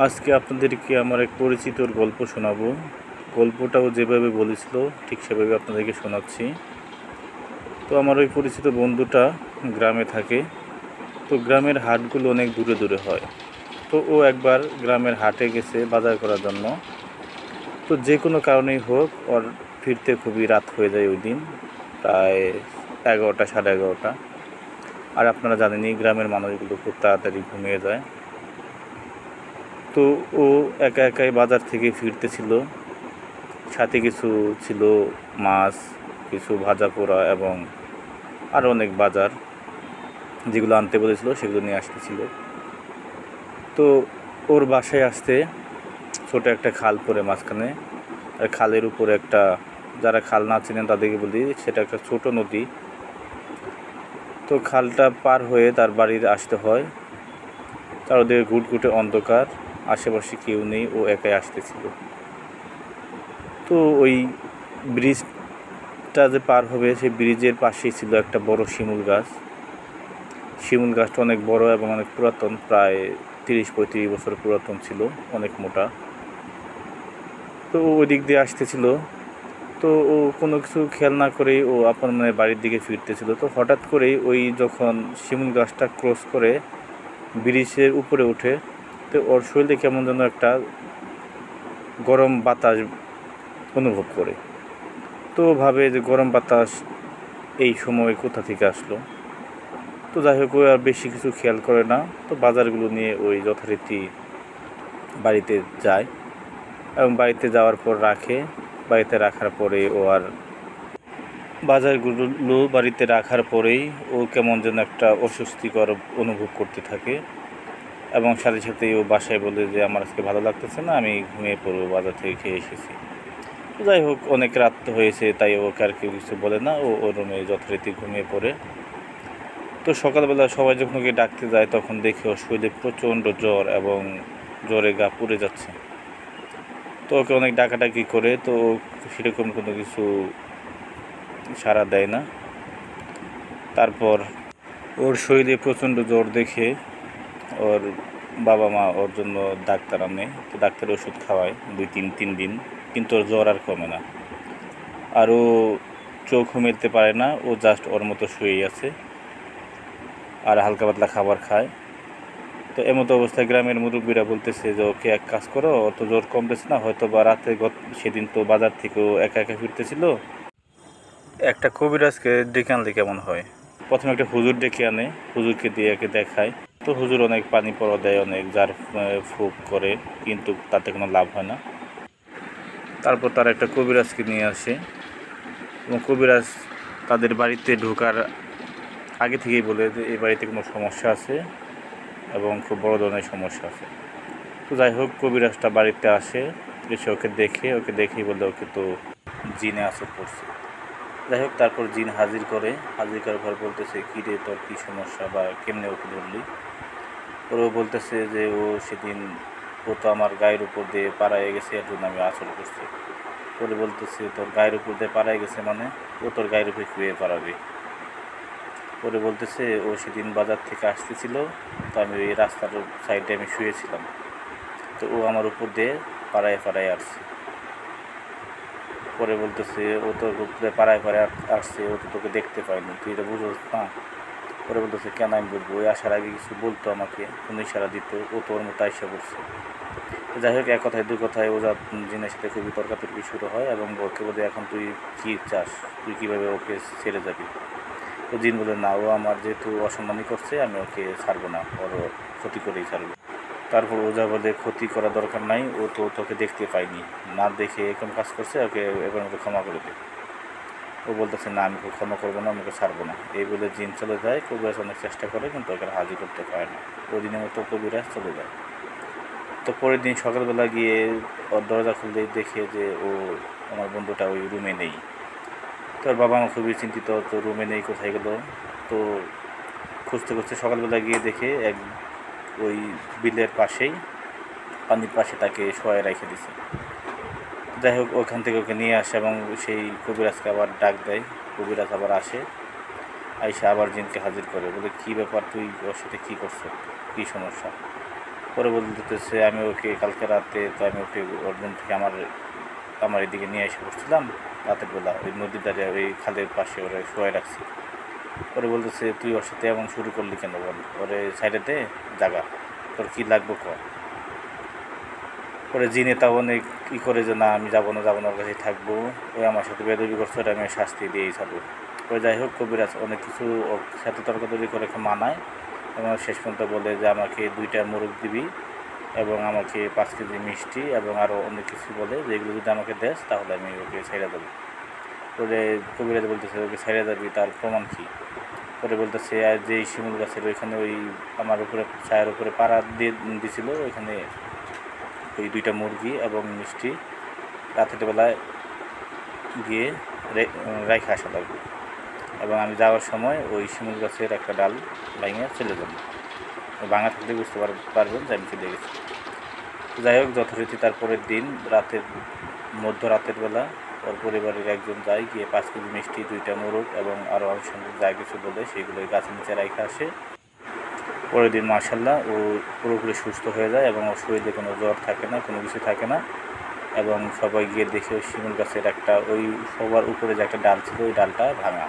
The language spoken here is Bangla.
আজকে আপনাদেরকে আমার এক পরিচিতর গল্প শোনাবো। গল্পটাও যেভাবে বলেছিল ঠিক সেভাবে আপনাদেরকে শোনাচ্ছি। তো আমার ওই পরিচিত বন্ধুটা গ্রামে থাকে। তো গ্রামের হাটগুলো অনেক দূরে দূরে হয়। তো ও একবার গ্রামের হাটে গেছে বাজার করার জন্য। তো যে কোনো কারণেই হোক ওর ফিরতে খুবই রাত হয়ে যায় ওই দিন, প্রায় 11টা, 11:30। আর আপনারা জানেনই গ্রামের মানুষগুলো খুব তাড়াতাড়ি ঘুমিয়ে যায়। তো ও একা একাই বাজার থেকে ফিরতেছিল। সাথে কিছু ছিল মাছ, কিছু ভাজা পোড়া এবং আরও অনেক বাজার যেগুলো আনতে বলেছিল সেগুলো নিয়ে আসতেছিল। তো ওর বাসায় আসতে ছোট একটা খাল পড়ে মাঝখানে, আর খালের উপরে একটা, যারা খাল না চিনেন তাদেরকে বলি, সেটা একটা ছোট নদী। তো খালটা পার হয়ে তার বাড়ির আসতে হয়। চারদিকে ঘুটঘুটে অন্ধকার, আশেপাশে কেউ নেই, ও একাই আসতেছিল। তো ওই ব্রিজটা যে পার হবে সেই ব্রিজের পাশেই ছিল একটা বড় শিমুল গাছ। শিমুল গাছটা অনেক বড় এবং অনেক পুরাতন, প্রায় 30-35 বছর পুরাতন ছিল, অনেক মোটা। তো ও ওই দিক দিয়ে আসতেছিল। তো ও কোনো কিছু খেয়াল না করেই ও আপন মনে বাড়ির দিকে ফিরতেছিল। তো হঠাৎ করেই ওই যখন শিমুল গাছটা ক্রস করে ব্রিজের উপরে ওঠে, তো ওর শরীরে কেমন যেন একটা গরম বাতাস অনুভব করে। তো ভাবে যে গরম বাতাস এই সময় কোথা থেকে আসলো। তো যাই হোক, ও আর বেশি কিছু খেয়াল করে না। তো বাজারগুলো নিয়ে ওই যথারীতি বাড়িতে যায় এবং বাড়িতে যাওয়ার পর রাখে। বাড়িতে রাখার পরে ও আর বাজারগুলো বাড়িতে রাখার পরেই ও কেমন যেন একটা অস্বস্তিকর অনুভব করতে থাকে এবং সাথে সাথেই ও বাসায় বলে যে আমার আজকে ভালো লাগতেছে না, আমি ঘুমিয়ে পড়বো, বাজার থেকে খেয়ে এসেছি। তো যাই হোক, অনেক রাত তো হয়েছে, তাই ওকে আর কেউ কিছু বলে না, ও ওর রুমে যথারীতি ঘুমিয়ে পড়ে। তো সকালবেলা সবাই যখন ওকে ডাকতে যায় তখন দেখে ওর শরীরে প্রচণ্ড জ্বর এবং জ্বরে গা পুড়ে যাচ্ছে। তো ওকে অনেক ডাকাডাকি করে, তো সেরকম কোনো কিছু সাড়া দেয় না। তারপর ওর শরীরে প্রচণ্ড জ্বর দেখে ওর বাবা মা ওর জন্য ডাক্তার আনে। তো ডাক্তার ওষুধ খাওয়ায় 2-3 দিন, কিন্তু ওর জ্বর আর কমে না। আর ও চোখও মেলতে পারে না, ও জাস্ট ওর মতো শুয়েই আছে আর হালকা পাতলা খাবার খায়। তো এমতো অবস্থায় গ্রামের মুরব্বীরা বলতেছে যে ওকে এক কাজ করো, ওর তো জ্বর কমতেছে না, হয়তো বা রাতে সেদিন তো বাজার থেকেও একা একা ফিরতেছিল, একটা কবিরাজকে ডেকে আনলে কেমন হয়। প্রথমে একটা হুজুর ডেকে আনে, হুজুরকে দিয়ে একে দেখায়। তো হুজুর অনেক পানি পড়া দেয়, অনেক জার ফুক করে, কিন্তু তাতে কোনো লাভ হয় না। তারপর তারা একটা কবিরাজকে নিয়ে আসে এবং কবিরাজ তাদের বাড়িতে ঢোকার আগে থেকেই বলে যে এই বাড়িতে কোনো সমস্যা আছে এবং খুব বড় ধরনের সমস্যা আছে। তো যাই হোক, কবিরাজটা বাড়িতে আসে, এসে ওকে দেখেই বলে ওকে তো জিনে আসর পড়ছে। যাই হোক, তারপর জিন হাজির করার পর বলতেছে, কী রে তোর কী সমস্যা বা কেমনে ওকে ধরলি। ওরও বলতেছে যে সেদিন ও তো আমার গায়ের উপর দিয়ে পাড়ায় গেছে, এর জন্য আমি আসর করছি। পরে বলতেছে, তোর গায়ের উপর দিয়ে পাড়ায় গেছে মানে? ও তোর গায়ের উপরে শুয়ে পাড়াবে। পরে বলতেছে, ও সেদিন বাজার থেকে আসতেছিল, তো আমি ওই রাস্তার সাইডে আমি শুয়েছিলাম, তো ও আমার উপর দিয়ে পাড়ায় আসছে। পরে বলতেছে, ও তোর উপরে পাড়ায় আসছে, ও তো তোকে দেখতে পায়নি, তুই এটা বুঝোস না। পরে বলতেছে, কেন আমি বুঝবো, ওই আসার আগে কিছু বলতো আমাকে, কোনো ইশারা দিত, ও তোর মতো আইসা পড়ছে। তো যাই হোক, এক কথায় দুই কথায় ওজা জিনের সাথে খুবই তর্কাতর্কি শুরু হয় এবং ওকে বলে, এখন তুই কী চাস, তুই কীভাবে ওকে ছেড়ে যাবি। তো জিন বলে, না, ও আমার যেহেতু অসম্মানই করছে, আমি ওকে ছাড়বো না, ওর ক্ষতি করেই ছাড়বো। তারপর ওজা বলে, ক্ষতি করা দরকার নাই, ও তো তোকে দেখতে পাইনি, না দেখে এরকম কাজ করছে, ওকে এবার মতো ক্ষমা করে দে। ও বলতেছে, না, আমি ক্ষমা করবো না, আমাকে ছাড়বো না। এই বলে জিন চলে যায়। কবিরাজ অনেক চেষ্টা করে কিন্তু ওকে হাজির করতে পারে না। ওই দিনের মতো কবিরাজ চলে যায়। তো পরের দিন সকালবেলা গিয়ে ওর দরজা খুলতে দেখে যে আমার বন্ধুটা ওই রুমে নেই। তো ওর বাবা মা খুবই চিন্তিত, তো রুমে নেই, কোথায় গেল। তো খুঁজতে খুঁজতে সকালবেলা গিয়ে দেখে ওই বিলের পাশেই, পানির পাশে তাকে শোয়ায় রেখে দিছে। যাই হোক, ওখান থেকে ওকে নিয়ে আসে এবং সেই কবিরাজকে আবার ডাক দেয়। কবিরাজ আবার আসে, আইসা আবার জিনকে হাজির করে, বলে, কী ব্যাপার, তুই ওর সাথে কী করছো, কী সমস্যা। ও পরে বলতেছে আমি ওকে কালকে রাতে তো আমি ওকে ওর রুম থেকে আমার এদিকে নিয়ে এসে বসছিলাম রাতের বেলা ওই নদীর ধারে ওই খালের পাশে ওরা শোয়াই রাখছি। পরে বলতেছে তুই ওর সাথে এমন শুরু করলি কেন বল, ওরে সাইডে দে জাগা, তোর কী লাগবে ক। পরে জিনে তা অনেক ই করে যে না আমি যাবো না ওর কাছেই থাকবো, ওই আমার সাথে বেদবি করছে, ওটা আমি শাস্তি দিয়েই ছাড়বো। পরে যাই হোক কবিরাজ অনেক কিছু ওর সাথে তর্কাতর্কি করে মানায় এবং শেষ পর্যন্ত বলে যে আমাকে 2টা মোরগ দিবি এবং আমাকে 5 কেজি মিষ্টি এবং আরও অনেক কিছু বলে যে এগুলো যদি আমাকে দেস তাহলে আমি ওকে ছেড়ে দেবো। পরে কবিরাজ বলতেছে ওকে ছেড়ে যাবি তার প্রমাণ কী। পরে বলতেছে যে শিমুল গাছের ওইখানে ওই আমার উপরে ছায়ের উপরে পাড়া দিয়ে দিছিল, ওইখানে ওই 2টা মুরগি এবং মিষ্টি রাতের বেলায় গিয়ে রেখে আসা লাগবে এবং আমি যাওয়ার সময় ওই শিমুল গাছের একটা ডাল ভেঙে চলে যাবো। ভাঙা থাকলে বুঝতে পারবেন যে আমি চলে গেছি। যাই হোক যথারীতি তারপরের দিন মধ্যরাতের বেলা ওর পরিবারের একজন যায় গিয়ে 5 কেজি মিষ্টি 2টা মোরগ এবং আরও আনুষঙ্গিক যা কিছু বলে সেগুলো গাছের নিচে রেখে আসে। পরের দিন মাশাআল্লাহ ও পুরোপুরি সুস্থ হয়ে যায় এবং ওর শরীরে কোনো জ্বর থাকে না, কোনো কিছু থাকে না এবং সবাই গিয়ে দেখে ওই শিমুল গাছের ওই সবার উপরে যে একটা ডাল ছিল ওই ডালটা ভাঙা।